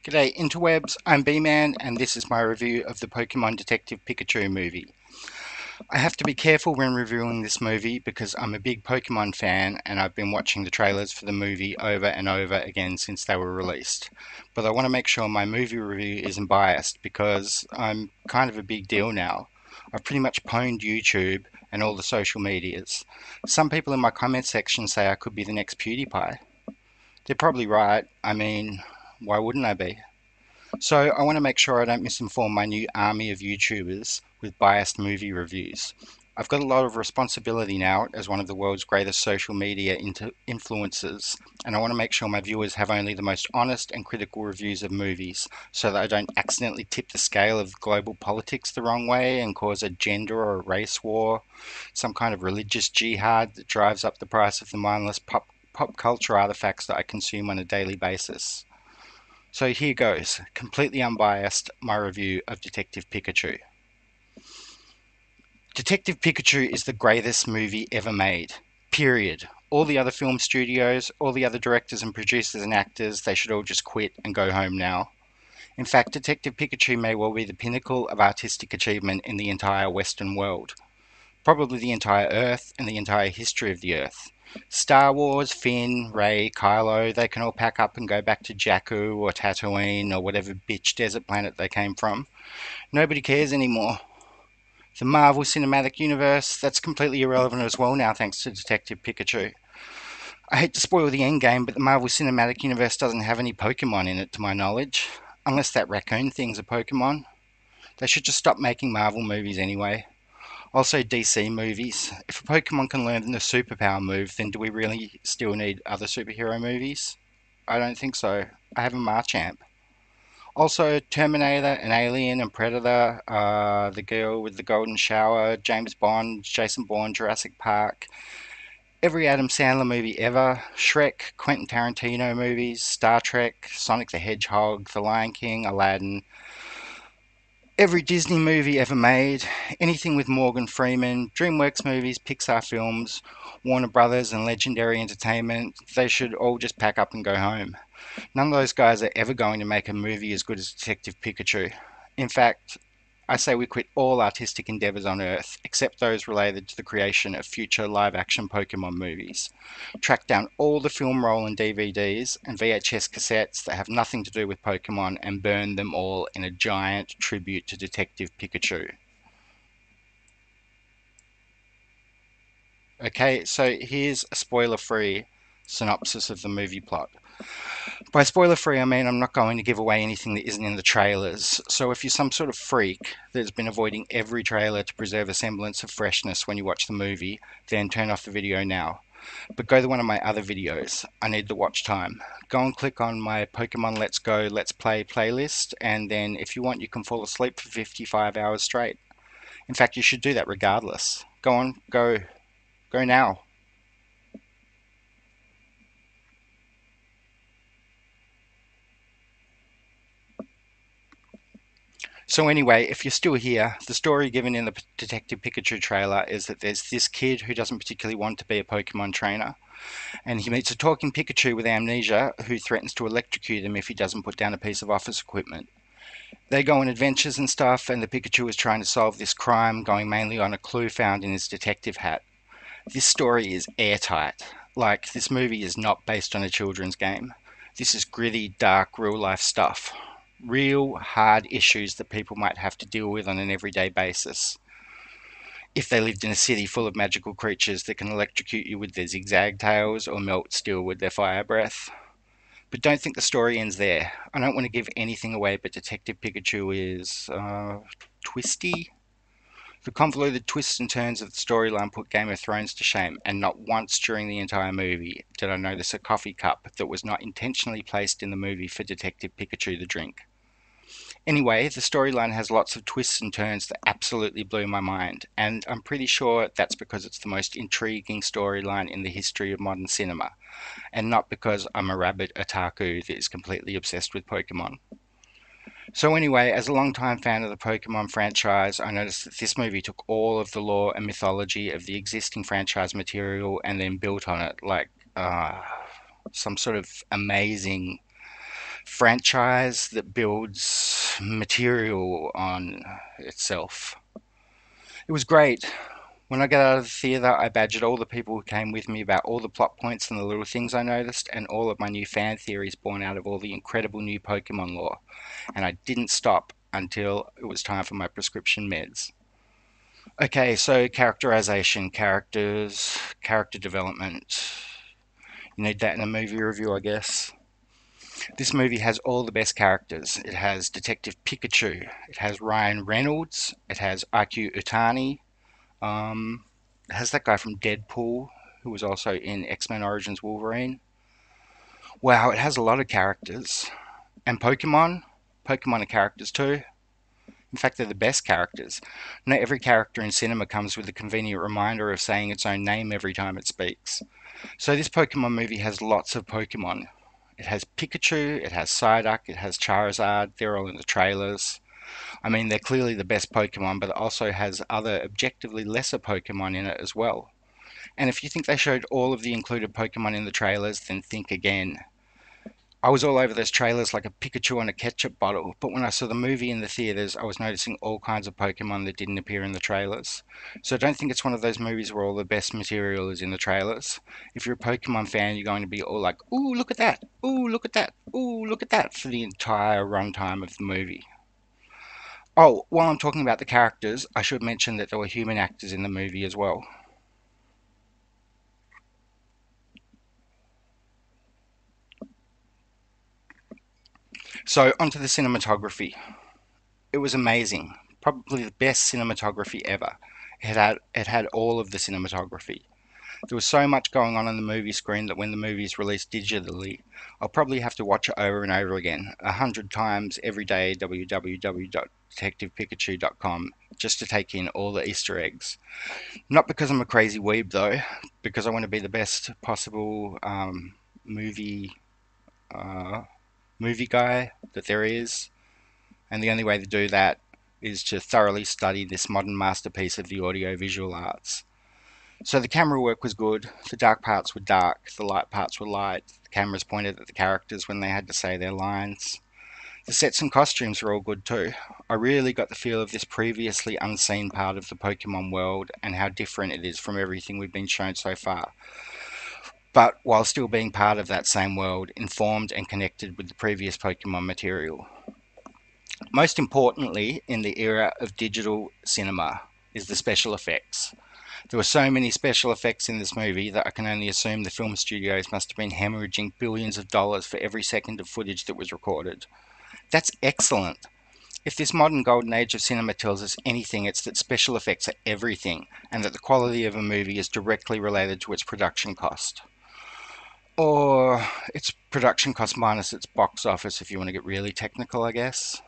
G'day interwebs, I'm Bman and this is my review of the Pokemon Detective Pikachu movie. I have to be careful when reviewing this movie because I'm a big Pokemon fan and I've been watching the trailers for the movie over and over again since they were released. But I want to make sure my movie review isn't biased because I'm kind of a big deal now. I've pretty much pwned YouTube and all the social medias. Some people in my comment section say I could be the next PewDiePie. They're probably right. I mean, why wouldn't I be? So I want to make sure I don't misinform my new army of YouTubers with biased movie reviews. I've got a lot of responsibility now as one of the world's greatest social media influencers, and I want to make sure my viewers have only the most honest and critical reviews of movies so that I don't accidentally tip the scale of global politics the wrong way and cause a gender or a race war, some kind of religious jihad that drives up the price of the mindless pop culture artifacts that I consume on a daily basis. So here goes, completely unbiased, my review of Detective Pikachu. Detective Pikachu is the greatest movie ever made. Period. All the other film studios, all the other directors and producers and actors, they should all just quit and go home now. In fact, Detective Pikachu may well be the pinnacle of artistic achievement in the entire Western world. Probably the entire Earth and the entire history of the Earth. Star Wars, Finn, Rey, Kylo, they can all pack up and go back to Jakku or Tatooine or whatever bitch desert planet they came from. Nobody cares anymore. The Marvel Cinematic Universe, that's completely irrelevant as well now thanks to Detective Pikachu. I hate to spoil the endgame, but the Marvel Cinematic Universe doesn't have any Pokemon in it to my knowledge. Unless that raccoon thing's a Pokemon. They should just stop making Marvel movies anyway. Also, DC movies. If a Pokemon can learn the superpower move, then do we really still need other superhero movies? I don't think so. I have a Marchamp. Also, Terminator and Alien and Predator, The Girl with the Golden Shower, James Bond, Jason Bourne, Jurassic Park, every Adam Sandler movie ever, Shrek, Quentin Tarantino movies, Star Trek, Sonic the Hedgehog, The Lion King, Aladdin, every Disney movie ever made, anything with Morgan Freeman, DreamWorks movies, Pixar films, Warner Brothers and Legendary Entertainment, they should all just pack up and go home. None of those guys are ever going to make a movie as good as Detective Pikachu. In fact, I say we quit all artistic endeavours on Earth, except those related to the creation of future live action Pokemon movies. Track down all the film roll and DVDs and VHS cassettes that have nothing to do with Pokemon and burn them all in a giant tribute to Detective Pikachu. Okay, so here's a spoiler free synopsis of the movie plot. By spoiler free, I mean I'm not going to give away anything that isn't in the trailers. So if you're some sort of freak that's been avoiding every trailer to preserve a semblance of freshness when you watch the movie, then turn off the video now. But go to one of my other videos. I need the watch time. Go and click on my Pokemon Let's Go Let's Play playlist, and then if you want, you can fall asleep for 55 hours straight. In fact, you should do that regardless. Go on, go now. So anyway, if you're still here, the story given in the Detective Pikachu trailer is that there's this kid who doesn't particularly want to be a Pokemon trainer, and he meets a talking Pikachu with amnesia who threatens to electrocute him if he doesn't put down a piece of office equipment. They go on adventures and stuff, and the Pikachu is trying to solve this crime, going mainly on a clue found in his detective hat. This story is airtight. Like, this movie is not based on a children's game. This is gritty, dark, real life stuff. Real, hard issues that people might have to deal with on an everyday basis. If they lived in a city full of magical creatures that can electrocute you with their zigzag tails or melt steel with their fire breath. But don't think the story ends there. I don't want to give anything away, but Detective Pikachu is twisty. The convoluted twists and turns of the storyline put Game of Thrones to shame, and not once during the entire movie did I notice a coffee cup that was not intentionally placed in the movie for Detective Pikachu to drink. Anyway, the storyline has lots of twists and turns that absolutely blew my mind, and I'm pretty sure that's because it's the most intriguing storyline in the history of modern cinema, and not because I'm a rabid otaku that is completely obsessed with Pokemon. So anyway, as a long-time fan of the Pokemon franchise, I noticed that this movie took all of the lore and mythology of the existing franchise material and then built on it like some sort of amazing franchise that builds material on itself. It was great. When I got out of the theatre, I badgered all the people who came with me about all the plot points and the little things I noticed, and all of my new fan theories born out of all the incredible new Pokemon lore. And I didn't stop until it was time for my prescription meds. Okay, so characterization, characters, character development. You need that in a movie review, I guess. This movie has all the best characters. It has Detective Pikachu. It has Ryan Reynolds. It has IQ Utani. Um, it has that guy from Deadpool, who was also in X-Men Origins Wolverine. Wow, it has a lot of characters. And Pokemon. Pokemon are characters too. In fact, they're the best characters. Not every character in cinema comes with a convenient reminder of saying its own name every time it speaks. So this Pokemon movie has lots of Pokemon. It has Pikachu, it has Psyduck, it has Charizard, they're all in the trailers. I mean, they're clearly the best Pokemon, but it also has other objectively lesser Pokemon in it as well. And if you think they showed all of the included Pokemon in the trailers, then think again. I was all over those trailers like a Pikachu on a ketchup bottle, but when I saw the movie in the theaters, I was noticing all kinds of Pokemon that didn't appear in the trailers. So I don't think it's one of those movies where all the best material is in the trailers. If you're a Pokemon fan, you're going to be all like, ooh, look at that, ooh, look at that, ooh, look at that, for the entire runtime of the movie. Oh, while I'm talking about the characters, I should mention that there were human actors in the movie as well. So, onto the cinematography. It was amazing. Probably the best cinematography ever. It had all of the cinematography. There was so much going on the movie screen that when the movie is released digitally, I'll probably have to watch it over and over again, 100 times every day, www.detectivepikachu.com, just to take in all the Easter eggs. Not because I'm a crazy weeb though, because I want to be the best possible movie uh, movie guy that there is, and the only way to do that is to thoroughly study this modern masterpiece of the audio-visual arts. So the camera work was good, the dark parts were dark, the light parts were light, the cameras pointed at the characters when they had to say their lines. The sets and costumes were all good too. I really got the feel of this previously unseen part of the Pokemon world and how different it is from everything we've been shown so far. But while still being part of that same world, informed and connected with the previous Pokemon material. Most importantly, in the era of digital cinema, is the special effects. There were so many special effects in this movie that I can only assume the film studios must have been hemorrhaging billions of dollars for every second of footage that was recorded. That's excellent. If this modern golden age of cinema tells us anything, it's that special effects are everything, and that the quality of a movie is directly related to its production cost. Or its production cost minus its box office, if you want to get really technical, I guess.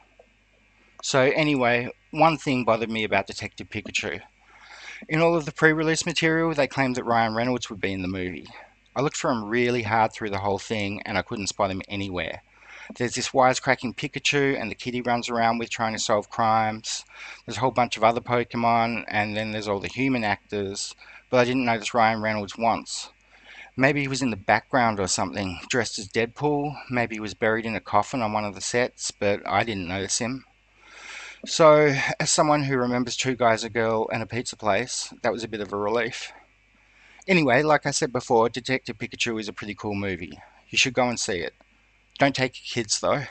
So, anyway, one thing bothered me about Detective Pikachu. In all of the pre-release material, they claimed that Ryan Reynolds would be in the movie. I looked for him really hard through the whole thing, and I couldn't spot him anywhere. There's this wisecracking Pikachu, and the kid he runs around with trying to solve crimes. There's a whole bunch of other Pokemon, and then there's all the human actors, but I didn't notice Ryan Reynolds once. Maybe he was in the background or something, dressed as Deadpool. Maybe he was buried in a coffin on one of the sets, but I didn't notice him. So, as someone who remembers Two Guys, a Girl, and a Pizza Place, that was a bit of a relief. Anyway, like I said before, Detective Pikachu is a pretty cool movie. You should go and see it. Don't take your kids though.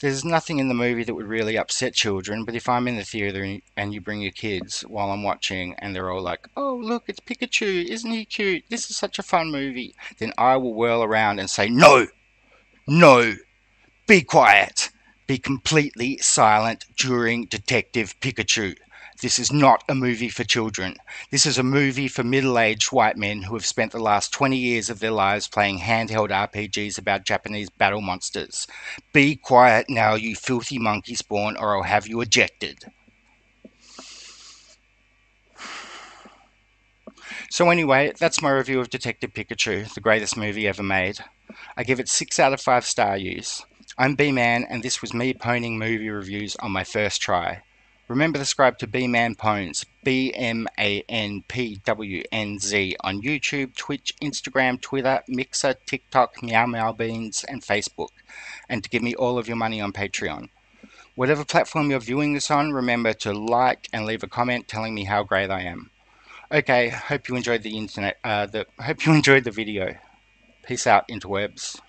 There's nothing in the movie that would really upset children, but if I'm in the theatre and you bring your kids while I'm watching and they're all like, oh, look, it's Pikachu, isn't he cute? This is such a fun movie, then I will whirl around and say, no, no, be quiet. Be completely silent during Detective Pikachu. This is not a movie for children. This is a movie for middle-aged white men who have spent the last 20 years of their lives playing handheld RPGs about Japanese battle monsters. Be quiet now, you filthy monkey spawn, or I'll have you ejected. So anyway, that's my review of Detective Pikachu, the greatest movie ever made. I give it 6 out of 5 star use. I'm Bman, and this was me pwning movie reviews on my first try. Remember to subscribe to BmanPwnz, BmanPwnz on YouTube, Twitch, Instagram, Twitter, Mixer, TikTok, BmanPwnz, and Facebook, and to give me all of your money on Patreon. Whatever platform you're viewing this on, remember to like and leave a comment telling me how great I am. Okay, hope you enjoyed the internet. Hope you enjoyed the video. Peace out, interwebs.